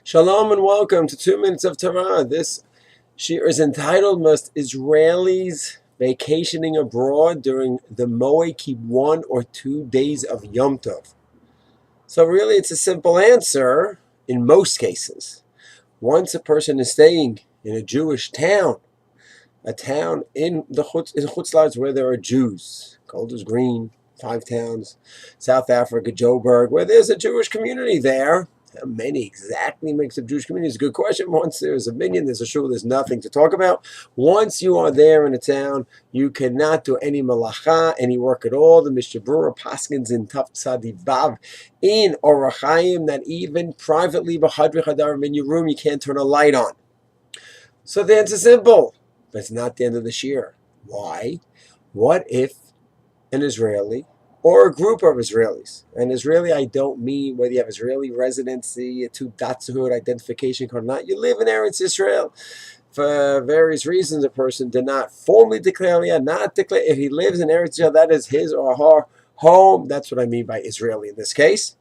Shalom and welcome to 2 Minutes of Torah. This shir is entitled, Must Israelis Vacationing Abroad During the Moed Keep 1 or 2 days of Yom Tov? So really it's a simple answer in most cases. Once a person is staying in a Jewish town, a town in Chutz La'aretz where there are Jews, Golders Green, 5 towns, South Africa, Joburg, where there's a Jewish community there. How many exactly makes a Jewish community? It's a good question. Once there's a minyan, there's a shul, there's nothing to talk about. Once you are there in a town, you cannot do any malacha, any work at all. The Mishnah Berurah paskins in Taf Tzadi Vav in Orach Chaim that even privately, b'chadri chadarim, in your room, you can't turn a light on. So the answer is simple, but it's not the end of the shir. Why? What if an Israeli or a group of Israelis? An Israeli, I don't mean whether you have Israeli residency, a Tzudat identification card or not. You live in Eretz Israel. For various reasons, a person did not formally declare Aliyah, not declare. If he lives in Eretz Israel, that is his or her home. That's what I mean by Israeli in this case.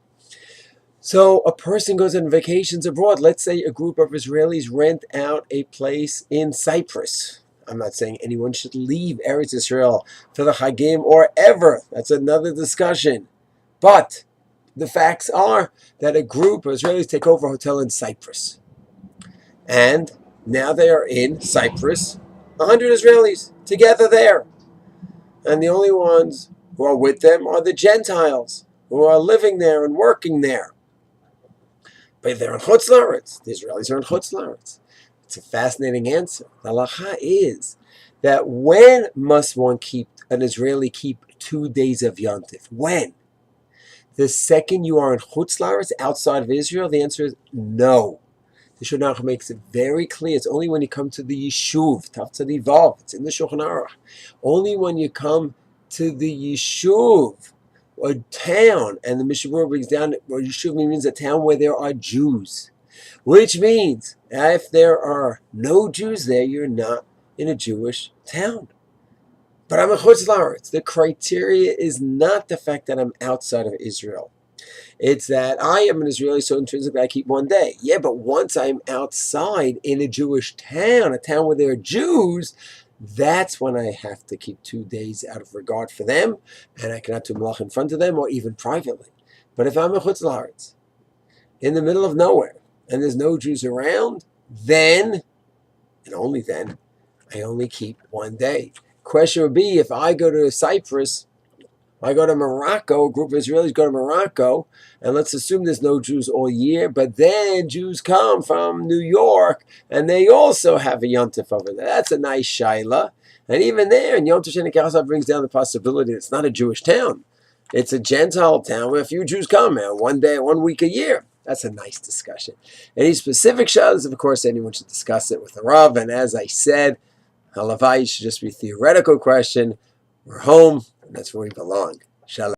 So a person goes on vacations abroad. Let's say a group of Israelis rent out a place in Cyprus. I'm not saying anyone should leave Eretz Israel for the Chagim or ever. That's another discussion. But the facts are that a group of Israelis take over a hotel in Cyprus. And now they are in Cyprus, 100 Israelis together there. And the only ones who are with them are the Gentiles who are living there and working there. But they're in Chutz La'aretz. The Israelis are in Chutz La'aretz. It's a fascinating answer. The halacha is that when must an Israeli keep 2 days of Yom Tov? When? The second you are in Chutz La'aretz, outside of Israel, the answer is no. The Shulchan Aruch makes it very clear. It's only when you come to the Yishuv, Taf Tzadi Vav, it's in the Shulchan Aruch. Only when you come to the Yishuv, a town, and the Mishnah Berurah brings down, or Yishuv means a town where there are Jews. Which means, if there are no Jews there, you're not in a Jewish town. But I'm a Chutz La'aretz. The criteria is not the fact that I'm outside of Israel. It's that I am an Israeli, so intrinsically I keep 1 day. Yeah, but once I'm outside in a Jewish town, a town where there are Jews, that's when I have to keep 2 days out of regard for them, and I cannot do malach in front of them or even privately. But if I'm a Chutz La'aretz, in the middle of nowhere, and there's no Jews around, then, and only then, I only keep 1 day. Question would be, if I go to Cyprus, I go to Morocco, a group of Israelis go to Morocco, and let's assume there's no Jews all year, but then Jews come from New York, and they also have a Yom Tov over there. That's a nice shaila. And even there, and Yom Tov Sheni Kachasah brings down the possibility that it's not a Jewish town. It's a Gentile town where a few Jews come, 1 day, 1 week a year. That's a nice discussion. Any specific shalas, of course, anyone should discuss it with the Rav. And as I said, halavai should just be a theoretical question. We're home, and that's where we belong. Shalom.